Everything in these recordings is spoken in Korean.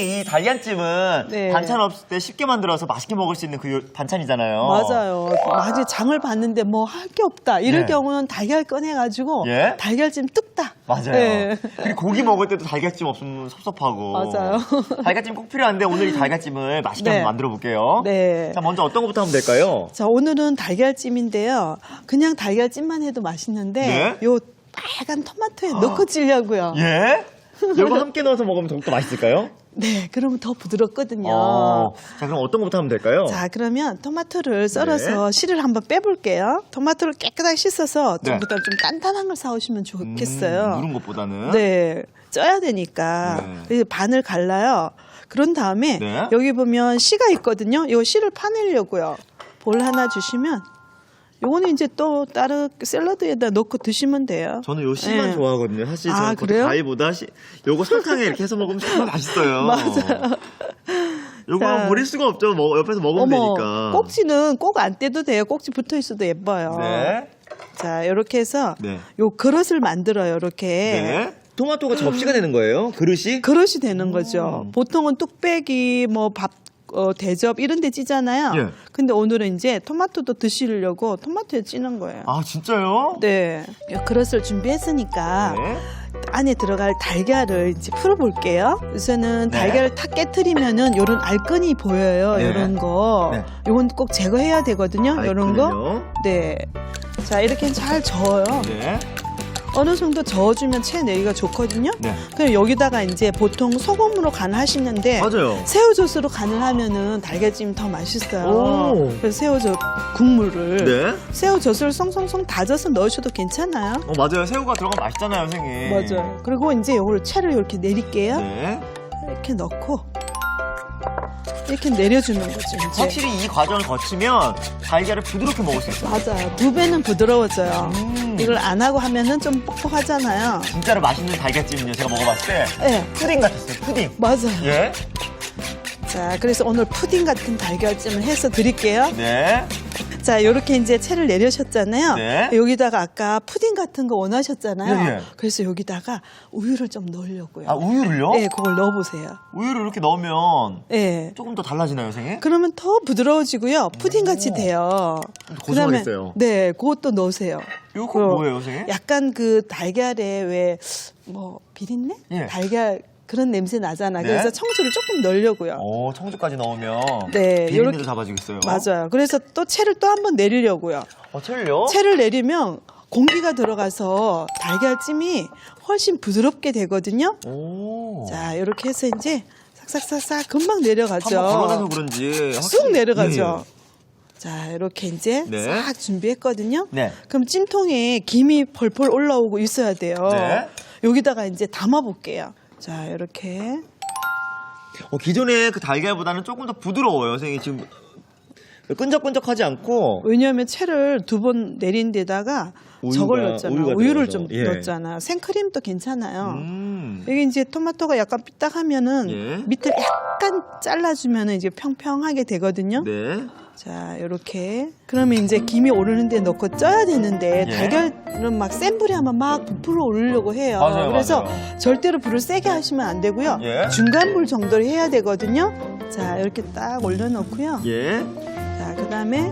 이 달걀찜은 네. 반찬 없을 때 쉽게 만들어서 맛있게 먹을 수 있는 그 반찬이잖아요. 맞아요. 나중에 장을 봤는데 뭐 할 게 없다. 이럴 네. 경우는 달걀 꺼내가지고 예? 달걀찜 뚝딱. 맞아요. 네. 그리고 고기 먹을 때도 달걀찜 없으면 섭섭하고. 맞아요. 달걀찜 꼭 필요한데 오늘 이 달걀찜을 맛있게 네. 한번 만들어 볼게요. 네. 자, 먼저 어떤 것부터 하면 될까요? 자, 오늘은 달걀찜인데요. 그냥 달걀찜만 해도 맛있는데 네. 요 빨간 토마토에 넣고 찌려고요. 예? 이거 함께 넣어서 먹으면 더욱더 맛있을까요? 네, 그러면 더 부드럽거든요. 자, 그럼 어떤 것부터 하면 될까요? 자, 그러면 토마토를 썰어서 씨를 한번 빼볼게요. 토마토를 깨끗하게 씻어서 네. 좀부터 좀 단단한 걸 사오시면 좋겠어요. 누른 것보다는. 네, 쪄야 되니까. 네. 그래서 반을 갈라요. 그런 다음에 네. 여기 보면 씨가 있거든요. 이 씨를 파내려고요. 볼 하나 주시면 요거는 이제 또 다른 샐러드에다 넣고 드시면 돼요. 저는 요 씨만 네. 좋아하거든요. 사실 아, 저는 그래요? 과일보다 요거 설탕에 이렇게 해서 먹으면 정말 맛있어요. 맞아요. 요거 자. 버릴 수가 없죠. 옆에서 먹으면 되니까. 꼭지는 꼭 안 떼도 돼요. 꼭지 붙어 있어도 예뻐요. 네. 자, 이렇게 해서 네. 요 그릇을 만들어요. 이렇게. 네. 토마토가 접시가 되는 거예요? 그릇이? 그릇이 되는 거죠. 보통은 뚝배기, 뭐 밥, 대접 이런 데 찌잖아요. 예. 근데 오늘은 이제 토마토도 드시려고 토마토에 찌는 거예요. 아, 진짜요? 네. 요 그릇을 준비했으니까 네. 안에 들어갈 달걀을 이제 풀어볼게요. 우선은 네. 달걀을 탁 깨트리면은 요런 알끈이 보여요. 네. 요런 거. 네. 요건 꼭 제거해야 되거든요. 요런 거. 알거든요. 네. 자, 이렇게 잘 저어요. 네. 어느 정도 저어주면 채 내기가 좋거든요. 네. 그럼 여기다가 이제 보통 소금으로 간을 하시는데 맞아요. 새우젓으로 간을 하면은 달걀찜이 더 맛있어요. 오. 그래서 새우젓 국물을 네. 새우젓을 송송송 다져서 넣으셔도 괜찮아요. 맞아요. 새우가 들어가면 맛있잖아요, 선생님. 맞아요. 그리고 이제 이걸 채를 이렇게 내릴게요. 네. 이렇게 넣고 이렇게 내려주는 거죠. 이제. 확실히 이 과정을 거치면 달걀을 부드럽게 먹을 수 있어요. 맞아요. 2배는 부드러워져요. 음. 이걸 안 하고 하면은 좀 뻑뻑하잖아요. 진짜로 맛있는 달걀찜은요, 제가 먹어봤을 때 네, 푸딩 같았어요, 푸딩. 맞아요. 예? 자, 그래서 오늘 푸딩 같은 달걀찜을 해서 드릴게요. 네. 자, 이렇게 이제 채를 내려셨잖아요. 네. 여기다가 아까 푸딩 같은 거 원하셨잖아요. 예, 예. 그래서 여기다가 우유를 좀 넣으려고요. 아, 우유를요? 네, 그걸 넣어보세요. 우유를 이렇게 넣으면 네. 조금 더 달라지나요, 선생님? 그러면 더 부드러워지고요. 푸딩 같이 돼요. 고소하겠어요. 네, 그것도 넣으세요. 이거 그럼 뭐예요, 선생님? 약간 그 달걀에 왜 뭐 비린내? 예. 달걀 그런 냄새 나잖아. 네. 그래서 청주를 조금 넣으려고요. 청주까지 넣으면 네, 비린내도 요렇게- 잡아주겠어요. 맞아요. 그래서 또 채를 또 한 번 내리려고요. 채를요? 채를 내리면 공기가 들어가서 달걀찜이 훨씬 부드럽게 되거든요. 오. 자, 이렇게 해서 이제 싹싹싹싹 금방 내려가죠. 한번 걸어내서 그런지 쑥 내려가죠. 예. 자, 이렇게 이제 네. 싹 준비했거든요. 네. 그럼 찜통에 김이 펄펄 올라오고 있어야 돼요. 네. 여기다가 이제 담아볼게요. 자, 이렇게. 기존의 그 달걀보다는 조금 더 부드러워요, 선생님. 지금 끈적끈적하지 않고. 왜냐하면 채를 2번 내린 데다가 저걸 넣었잖아요. 우유가 우유를 들어가서. 좀 예. 넣었잖아요. 생크림도 괜찮아요. 여기 이제 토마토가 약간 삐딱하면은 예. 밑을 약간 잘라주면은 이제 평평하게 되거든요. 네. 자, 이렇게. 그러면 이제 김이 오르는 데 넣고 쪄야 되는데 예. 달걀은 막 센 불에 하면 막 부풀어 오르려고 해요. 맞아요, 그래서 맞아요. 절대로 불을 세게 하시면 안 되고요. 예. 중간 불 정도로 해야 되거든요. 자, 이렇게 딱 올려놓고요. 예. 자, 그다음에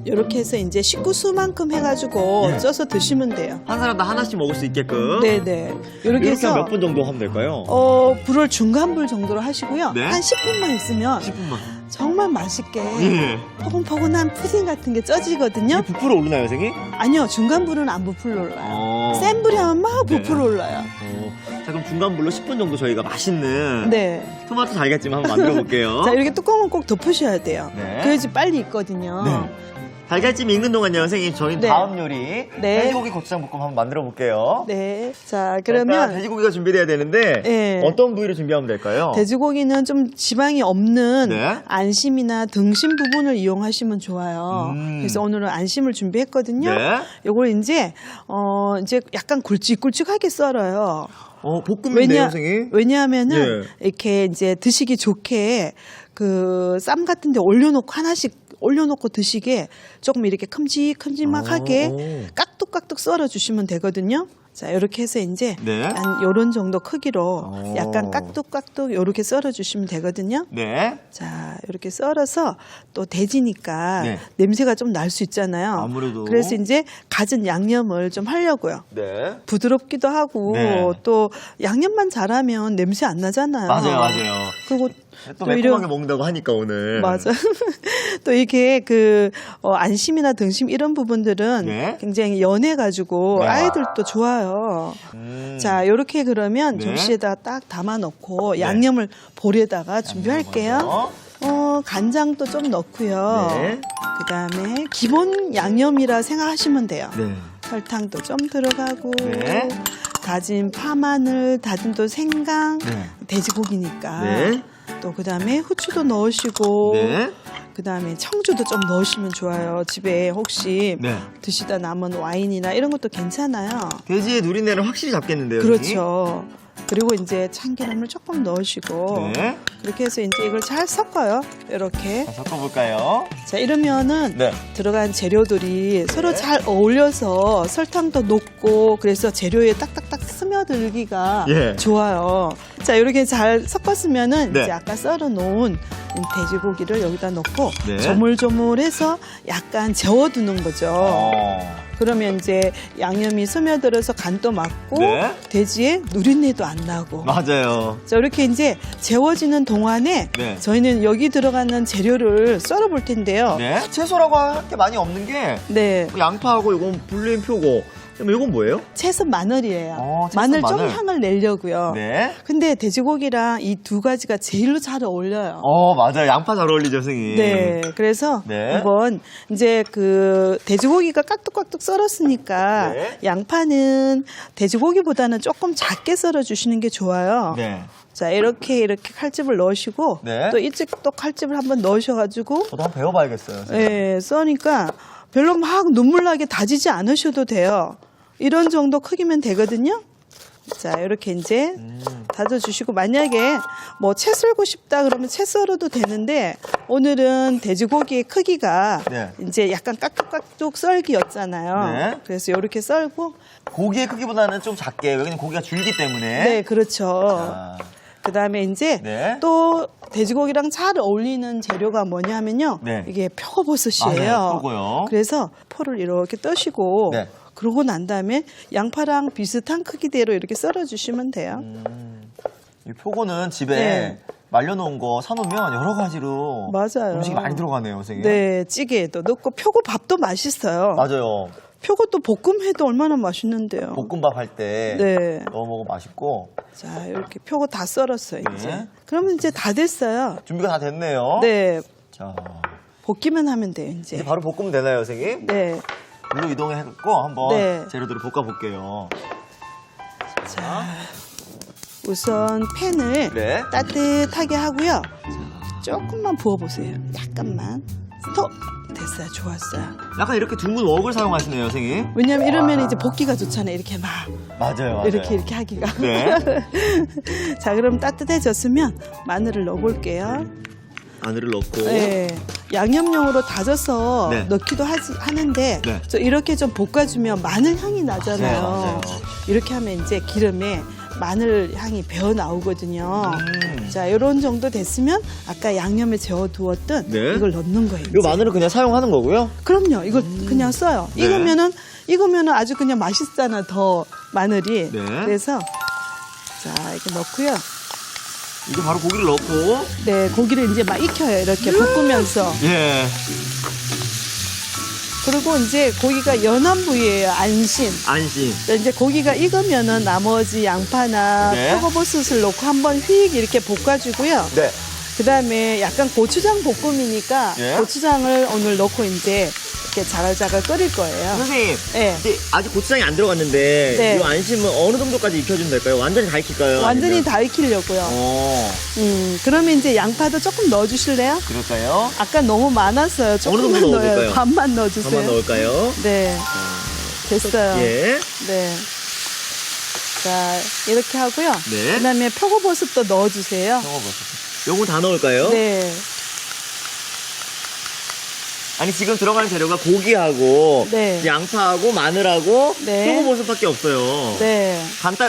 이렇게 해서 이제 식구수만큼 해가지고 예. 쪄서 드시면 돼요. 한 사람당 하나씩 먹을 수 있게끔. 네네. 이렇게 해서 몇 분 정도 하면 될까요? 불을 중간 불 정도로 하시고요. 네. 한 10분만 있으면 10분만. 정말 맛있게 예. 포근포근한 푸딩 같은 게 쪄지거든요. 이게 부풀어 오르나요, 선생님? 아니요, 중간 불은 안 부풀어 올라요. 센 불이 하면 막 네. 부풀어 올라요. 자, 그럼 중간 불로 10분 정도 저희가 맛있는 네. 토마토 달걀찜 한번 만들어 볼게요. 자, 이렇게 뚜껑을 꼭 덮으셔야 돼요. 네. 그래야지 빨리 익거든요. 네. 달걀찜 익는 동안요, 선생님. 저희 네. 다음 요리 네. 돼지고기 고추장 볶음 한번 만들어 볼게요. 네. 자, 일단 그러면 돼지고기가 준비돼야 되는데 네. 어떤 부위를 준비하면 될까요? 돼지고기는 좀 지방이 없는 네. 안심이나 등심 부분을 이용하시면 좋아요. 그래서 오늘은 안심을 준비했거든요. 네. 요걸 이제 약간 굵직굵직하게 썰어요. 볶음인데요, 선생님? 왜냐하면은 예. 이렇게 이제 드시기 좋게 그 쌈 같은데 올려놓고 하나씩 올려놓고 드시게 조금 이렇게 큼직큼직하게 오. 깍둑깍둑 썰어주시면 되거든요. 자, 이렇게 해서 이제 네. 한 요런 정도 크기로 오. 약간 깍둑깍둑 이렇게 썰어 주시면 되거든요. 네. 자, 이렇게 썰어서 또 돼지니까 네. 냄새가 좀 날 수 있잖아요. 아무래도. 그래서 이제 갖은 양념을 좀 하려고요. 네. 부드럽기도 하고 네. 또 양념만 잘하면 냄새 안 나잖아요. 맞아요. 그리고 또 또 매콤하게 먹는다고 하니까 오늘. 맞아. 또 이게 안심이나 등심 이런 부분들은 네. 굉장히 연해가지고 네. 아이들도 좋아요. 자, 요렇게 그러면 네. 접시에다 딱 담아 놓고 양념을 볼에다가 준비할게요. 먼저. 간장도 좀 넣고요. 네. 그다음에 기본 양념이라 생각하시면 돼요. 네. 설탕도 좀 들어가고 네. 다진 파마늘, 다진 또 생강, 네. 돼지고기니까. 네. 또 그다음에 후추도 넣으시고 네. 그다음에 청주도 좀 넣으시면 좋아요. 집에 혹시 네. 드시다 남은 와인이나 이런 것도 괜찮아요. 돼지의 누린내를 확실히 잡겠는데요. 선생님? 그렇죠. 그리고 이제 참기름을 조금 넣으시고 네. 그렇게 해서 이제 이걸 잘 섞어요. 이렇게. 자, 섞어볼까요? 자, 이러면은 네. 들어간 재료들이 서로 네. 잘 어울려서 설탕도 녹고 그래서 재료에 딱딱딱 스며들기가 예. 좋아요. 자, 이렇게 잘 섞었으면은 네. 이제 아까 썰어 놓은 돼지고기를 여기다 넣고 네. 조물조물해서 약간 재워두는 거죠. 그러면 이제 양념이 스며들어서 간도 맞고 네. 돼지의 누린내도 안 나고. 맞아요. 자, 이렇게 이제 재워지는 동안에 네. 저희는 여기 들어가는 재료를 썰어 볼 텐데요. 네. 채소라고 할 게 많이 없는 게 네. 양파하고 이건 불린 표고. 그럼 이건 뭐예요? 채소 마늘이에요. 채소 마늘 좀 마늘. 향을 내려고요. 네. 근데 돼지고기랑 이 두 가지가 제일로 잘 어울려요. 맞아요. 양파 잘 어울리죠, 선생님. 네, 그래서 네. 한번 이제 돼지고기가 깍둑깍둑 썰었으니까 네. 양파는 돼지고기보다는 조금 작게 썰어 주시는 게 좋아요. 네. 자, 이렇게 칼집을 넣으시고 네. 또 이쪽도 칼집을 한번 넣으셔가지고 저도 한번 배워봐야겠어요. 선생님. 예, 써니까 별로 막 눈물 나게 다지지 않으셔도 돼요. 이런 정도 크기면 되거든요. 자, 이렇게 이제 다져주시고 만약에 뭐 채 썰고 싶다 그러면 채 썰어도 되는데 오늘은 돼지고기의 크기가 네. 이제 약간 깍둑깍둑 썰기였잖아요. 네. 그래서 이렇게 썰고 고기의 크기보다는 좀 작게. 여기는 고기가 줄기 때문에. 네, 그렇죠. 자, 그 다음에 이제 네. 또 돼지고기랑 잘 어울리는 재료가 뭐냐면요. 네. 이게 표고버섯이에요. 맞아요, 표고요. 그래서 포를 이렇게 떠시고 네. 그러고 난 다음에 양파랑 비슷한 크기대로 이렇게 썰어주시면 돼요. 이 표고는 집에 네. 말려놓은 거 사놓으면 여러 가지로 맞아요. 음식이 많이 들어가네요, 선생님. 네, 찌개에도 넣고 표고밥도 맛있어요. 맞아요. 표고도 볶음해도 얼마나 맛있는데요. 볶음밥 할 때 네. 넣어 먹으면 맛있고. 자, 이렇게 표고 다 썰었어요, 이제. 네. 그러면 이제 다 됐어요. 준비가 다 됐네요. 네, 자, 볶기만 하면 돼요, 이제 이제. 바로 볶으면 되나요, 선생님? 네. 물로 이동해갖고 한번 네. 재료들을 볶아볼게요. 자, 우선 팬을 네. 따뜻하게 하고요. 조금만 부어보세요. 약간만. 스톱. 됐어요. 좋았어요. 약간 이렇게 둥근 웍을 사용하시네요, 선생님. 왜냐면 이러면 이제 볶기가 좋잖아요. 이렇게 막 맞아요. 이렇게 하기가. 네. 자, 그럼 따뜻해졌으면 마늘을 넣어볼게요. 마늘을 넣고. 네, 양념용으로 다져서 네. 넣기도 하는데 네. 저 이렇게 좀 볶아주면 마늘 향이 나잖아요. 네, 맞아요. 이렇게 하면 이제 기름에 마늘 향이 배어 나오거든요. 자, 이런 정도 됐으면 아까 양념에 재워두었던 네. 이걸 넣는 거예요. 이 마늘은 그냥 사용하는 거고요. 그럼요. 이거 그냥 써요. 네. 익으면은 아주 그냥 맛있잖아. 더 마늘이. 네. 그래서 자, 이렇게 넣고요. 이제 바로 고기를 넣고. 네, 고기를 이제 막 익혀요. 이렇게 볶으면서. 예. 그리고 이제 고기가 연한 부위예요. 안심. 안심. 자, 이제 고기가 익으면은 나머지 양파나 네. 표고버섯을 넣고 한번 휙 이렇게 볶아주고요. 네. 그 다음에 약간 고추장 볶음이니까 예. 고추장을 오늘 넣고 이제 이렇게 자글자글 끓일 거예요. 선생님. 네. 이제 아직 고추장이 안 들어갔는데 네. 이 안심은 어느 정도까지 익혀주면 될까요? 완전히 다 익힐까요? 완전히 아니면? 다 익히려고요. 그러면 이제 양파도 조금 넣어주실래요? 그럴까요? 아까 너무 많았어요. 정도 조금만 넣어요. 넣어볼까요? 반만 넣어주세요. 한번 넣을까요? 네, 됐어요. 예. 네. 자, 이렇게 하고요. 네. 그다음에 표고버섯도 넣어주세요. 요건 다 넣을까요? 네. 아니 지금 들어가는 재료가 고기하고 네. 양파하고 마늘하고 네. 표고버섯밖에 없어요. 네.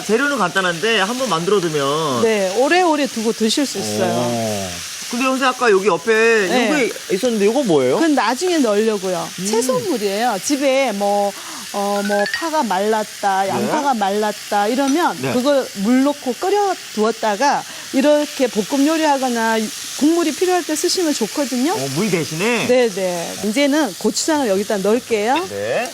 재료는 간단한데 한번 만들어두면. 네. 오래오래 두고 드실 수 있어요. 근데 선생님 아까 여기 옆에 네. 이거 있었는데 이거 뭐예요? 그건 나중에 넣으려고요. 채소물이에요. 집에 뭐 파가 말랐다, 양파가 말랐다 이러면 네. 그걸 물 넣고 끓여 두었다가 이렇게 볶음 요리하거나 국물이 필요할 때 쓰시면 좋거든요. 물 대신에. 네네. 이제는 고추장을 여기다 넣을게요. 네.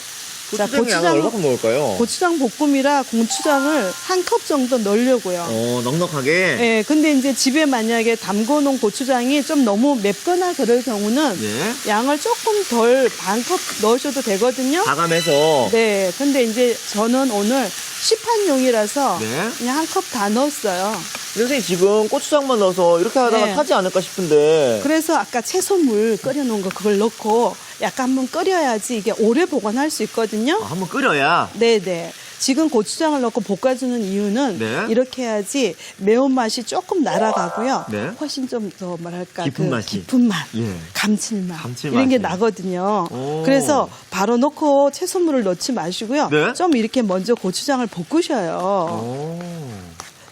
자, 고추장이 양을 얼마큼 넣을까요? 고추장 볶음이라 고추장을 한 컵 정도 넣으려고요. 넉넉하게. 네, 근데 이제 집에 만약에 담궈놓은 고추장이 좀 너무 맵거나 그럴 경우는 예. 양을 조금 덜 반 컵 넣으셔도 되거든요. 가감해서. 네, 근데 이제 저는 오늘 시판용이라서 네. 그냥 한 컵 다 넣었어요. 선생님 지금 고추장만 넣어서 이렇게 하다가 네. 타지 않을까 싶은데. 그래서 아까 채소물 끓여놓은 거 그걸 넣고 약간 한번 끓여야지 이게 오래 보관할 수 있거든요. 한번 끓여야. 네네. 지금 고추장을 넣고 볶아주는 이유는 네. 이렇게 해야지 매운맛이 조금 날아가고요. 네. 훨씬 좀 더 뭐랄까 깊은 맛이. 깊은 맛, 예. 감칠맛, 감칠맛이. 이런 게 나거든요. 오. 그래서 바로 넣고 채소물을 넣지 마시고요. 네. 좀 이렇게 먼저 고추장을 볶으셔요. 오.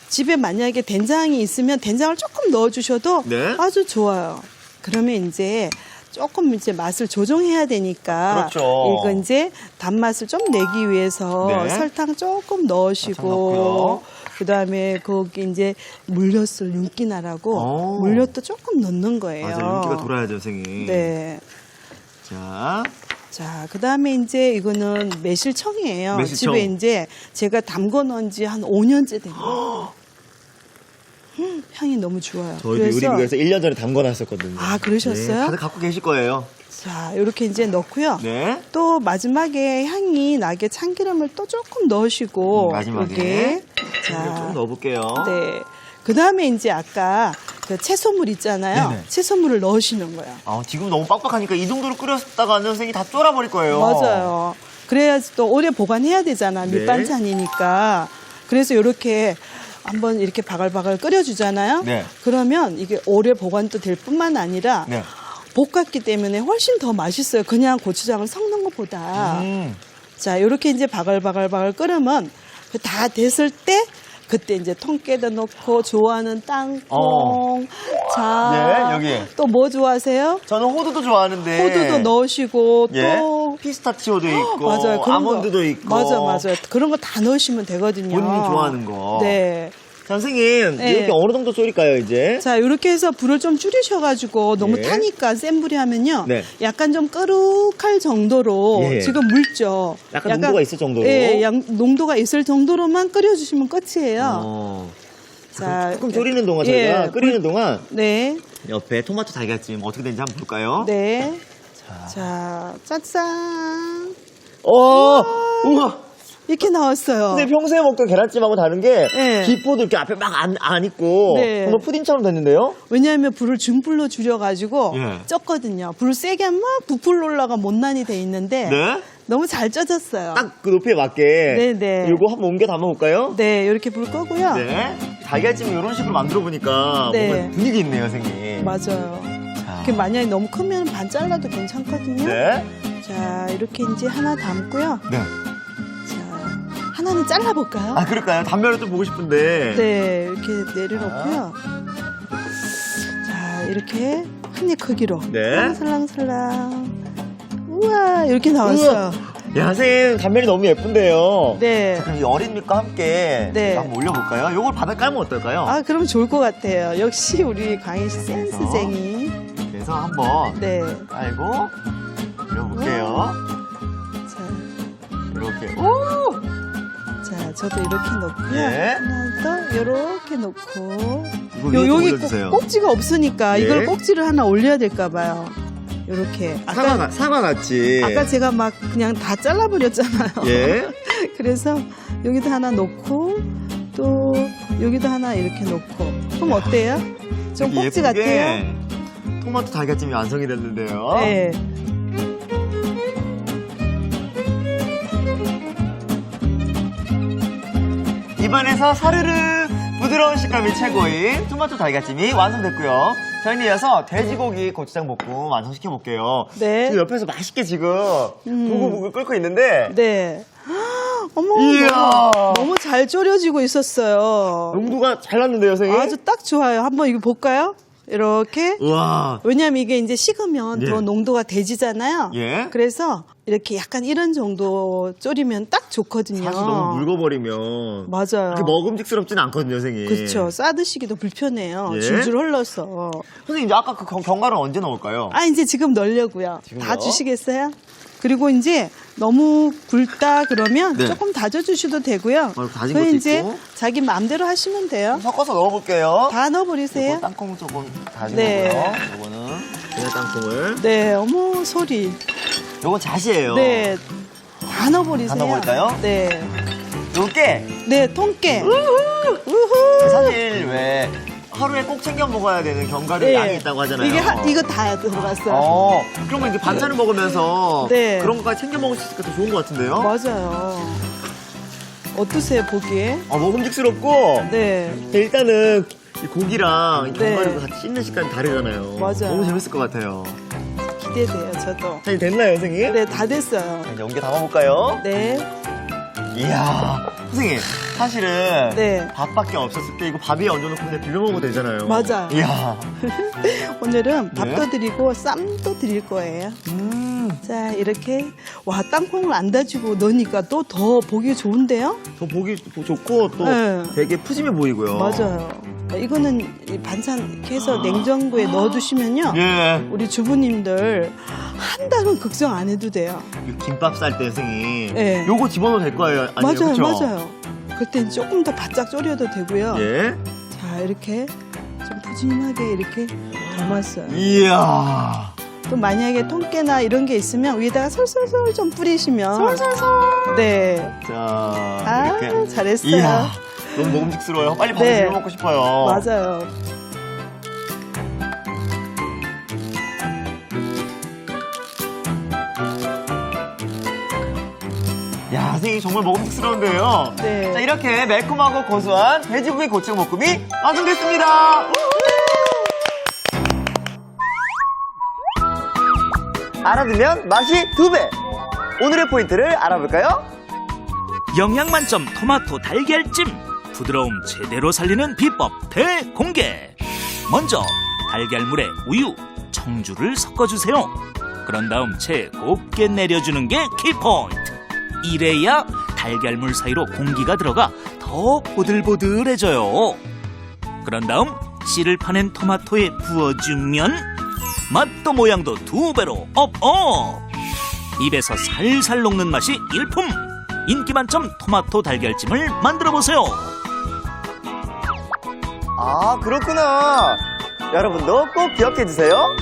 집에 만약에 된장이 있으면 된장을 조금 넣어주셔도 네. 아주 좋아요. 그러면 이제 조금 이제 맛을 조정해야 되니까 그렇죠. 이거 이제 단맛을 좀 내기 위해서 네. 설탕 조금 설탕 넣으시고 넣고요. 그다음에 거기 이제 물엿을 윤기나라고 오. 물엿도 조금 넣는 거예요. 맞아요. 윤기가 돌아야죠, 선생님. 네. 자. 자, 그다음에 이제 이거는 매실청이에요. 매실청. 집에 이제 제가 담궈 놓은 지 한 5년째 됩니다. 향이 너무 좋아요. 저희도 요리비가에서 1년 전에 담궈놨었거든요. 아, 그러셨어요? 네, 다들 갖고 계실 거예요. 자, 이렇게 이제 넣고요. 네. 또 마지막에 향이 나게 참기름을 또 조금 넣으시고 마지막에. 이렇게 자, 좀 넣어볼게요. 네. 그다음에 이제 아까 그 채소물 있잖아요. 네네. 채소물을 넣으시는 거예요. 지금 너무 빡빡하니까 이 정도로 끓였다가는 선생님이 다 쫄아버릴 거예요. 맞아요. 그래야지 또 오래 보관해야 되잖아. 네. 밑반찬이니까. 그래서 이렇게 한번 이렇게 바글바글 끓여주잖아요. 네. 그러면 이게 오래 보관도 될 뿐만 아니라 네. 볶았기 때문에 훨씬 더 맛있어요. 그냥 고추장을 섞는 것보다. 자, 이렇게 이제 바글바글 끓으면 다 됐을 때 그때 이제 통깨도 넣고 좋아하는 땅콩. 자, 네, 여기. 또 뭐 좋아하세요? 저는 호두도 좋아하는데. 호두도 넣으시고 예. 또 피스타치오도 있고. 맞아요. 그런 아몬드도 거. 있고. 맞아요. 그런 거 다 넣으시면 되거든요. 본인이 좋아하는 거. 네. 자, 선생님, 네. 이렇게 어느 정도 쏠일까요, 이제? 자, 이렇게 해서 불을 좀 줄이셔가지고 너무 예. 타니까 센 불이 하면요. 네. 약간 좀 끄룩할 정도로 예. 지금 묽죠. 약간 농도가 있을 정도로? 예, 농도가 있을 정도로만 끓여주시면 끝이에요. 자, 조금 졸이는 동안 예, 저희가 끓이는 동안 네. 옆에 토마토 달걀찜 어떻게 되는지 한번 볼까요? 네. 자, 짠짠. 우와! 이렇게 나왔어요. 근데 평소에 먹던 계란찜하고 다른 게 네. 기포도 이렇게 앞에 막 안 있고 네. 정말 푸딩처럼 됐는데요? 왜냐하면 불을 중불로 줄여가지고 예. 쪘거든요. 불 세게 하면 막 부풀 올라가 못난이 돼 있는데 네? 너무 잘 쪄졌어요. 딱 그 높이에 맞게 네네. 이거 한번 옮겨 담아볼까요? 네, 이렇게 불 끄고요. 네. 달걀찜 이런 식으로 만들어 보니까 네. 뭔가 분위기 있네요, 선생님. 맞아요. 자. 이렇게 만약에 너무 크면 반 잘라도 괜찮거든요. 네. 자, 이렇게 이제 하나 담고요. 네. 자, 하나는 잘라볼까요? 그럴까요? 단면을 좀 보고 싶은데. 네, 이렇게 내려놓고요. 자, 이렇게 한 입 크기로. 네. 살랑살랑. 우와, 이렇게 나왔어요. 야, 선생님, 단면이 너무 예쁜데요. 네. 자, 그럼 이 어린 밑과 함께 네. 한번 올려볼까요? 요걸 바닥 깔면 어떨까요? 그럼 좋을 것 같아요. 역시 우리 광희 씨 센스쟁이. 그래서 한번 네. 깔고 올려볼게요. 자, 이렇게. 자, 저도 이렇게 놓고요. 예. 하나 더 이렇게 놓고. 이거 위에 좀 여기 올려주세요. 꼭지가 없으니까 예. 이걸 꼭지를 하나 올려야 될까 봐요. 이렇게. 사과 같이. 아까 제가 막 그냥 다 잘라버렸잖아요. 예. 그래서 여기도 하나 놓고 또 여기도 하나 이렇게 놓고. 그럼 어때요? 좀 이렇게 꼭지 예쁘게 같아요? 토마토 달걀찜이 완성이 됐는데요. 네. 입안에서 사르르 부드러운 식감이 최고인 토마토 달걀찜이 완성됐고요. 저희는 이어서 돼지고기 고추장 볶음 완성시켜 볼게요. 네. 지금 옆에서 맛있게 지금 보글보글 끓고 있는데 네. 어머, 이야. 너무 잘 졸여지고 있었어요. 농도가 잘 났는데요, 선생님? 아주 딱 좋아요. 한번 이거 볼까요? 이렇게. 우와. 왜냐면 이게 이제 식으면 예. 더 농도가 돼지잖아요. 예. 그래서 이렇게 약간 이런 정도 졸이면 딱 좋거든요. 사실 너무 묽어버리면 맞아요. 그렇게 먹음직스럽지는 않거든요, 선생님. 그렇죠. 싸드시기도 불편해요. 예. 줄줄 흘러서. 선생님, 이제 아까 그 견과류는 언제 넣을까요? 아, 이제 지금 넣으려고요. 지금요? 다 주시겠어요? 그리고 이제 너무 굵다 그러면 네. 조금 다져주셔도 되고요. 다진 그건 것도 이제 있고. 자기 마음대로 하시면 돼요. 섞어서 넣어볼게요. 다 넣어버리세요. 요거 땅콩 조금 다진 네. 거고요. 요거는 그냥 땅콩을. 네, 어머 소리. 요건 잣이에요. 네, 다 넣어버리세요. 다 넣어버릴까요? 네, 요게 네, 통깨. 우후. 사실 왜 하루에 꼭 챙겨 먹어야 되는 견과류 네. 양이 있다고 하잖아요. 이거 다 들어갔어요. 그러면 이제 반찬을 먹으면서 네. 그런 것까지 챙겨 먹을 수 있으니까 더 좋은 것 같은데요? 맞아요. 어떠세요 보기에? 먹음직스럽고 네, 일단은 이 고기랑 이 네. 견과류가 같이 씹는 식감이 다르잖아요. 맞아요. 너무 재밌을 것 같아요. 기대돼요 저도. 사실 됐나요, 선생님? 네, 다 됐어요. 자, 이제 옮겨 담아볼까요? 네, 이야, 선생님, 사실은 네. 밥밖에 없었을 때 이거 밥 위에 얹어놓고 그냥 비벼 먹어도 되잖아요. 맞아요. 이야. 오늘은 밥도 네. 드리고 쌈도 드릴 거예요. 자, 이렇게 와 땅콩을 안 다지고 넣으니까 또 더 보기 좋은데요? 더 보기 좋고 또 네. 되게 푸짐해 보이고요. 맞아요. 이거는 이 반찬 이렇게 해서 냉장고에 넣어두시면요. 예. 우리 주부님들 한 달은 걱정 안 해도 돼요. 이 김밥 쌀 때 선생님, 네. 요거 집어넣어도 될 거예요. 아니에요? 맞아요, 그쵸? 맞아요. 그땐 조금 더 바짝 졸여도 되고요. 예. 자, 이렇게 좀 푸짐하게 이렇게 담았어요. 이야. 또 만약에 통깨나 이런 게 있으면 위에다가 솔솔솔 좀 뿌리시면 솔솔솔. 네. 자, 아, 이렇게. 잘했어요. 이야. 너무 먹음직스러워요. 빨리 밥을 네. 비벼 먹고 싶어요. 맞아요. 야, 선생님 정말 먹음직스러운데요. 네. 자, 이렇게 매콤하고 고소한 돼지고기 고추장볶음이 완성됐습니다. 알아두면 맛이 2배. 오늘의 포인트를 알아볼까요? 영양 만점 토마토 달걀찜 부드러움 제대로 살리는 비법 대공개. 먼저 달걀물에 우유, 청주를 섞어주세요. 그런 다음 채 곱게 내려주는 게 키포인트. 이래야 달걀물 사이로 공기가 들어가 더 보들보들해져요. 그런 다음 씨를 파낸 토마토에 부어주면 맛도 모양도 2배로 업업. 입에서 살살 녹는 맛이 일품. 인기 만점 토마토 달걀찜을 만들어보세요. 아, 그렇구나. 여러분도 꼭 기억해주세요.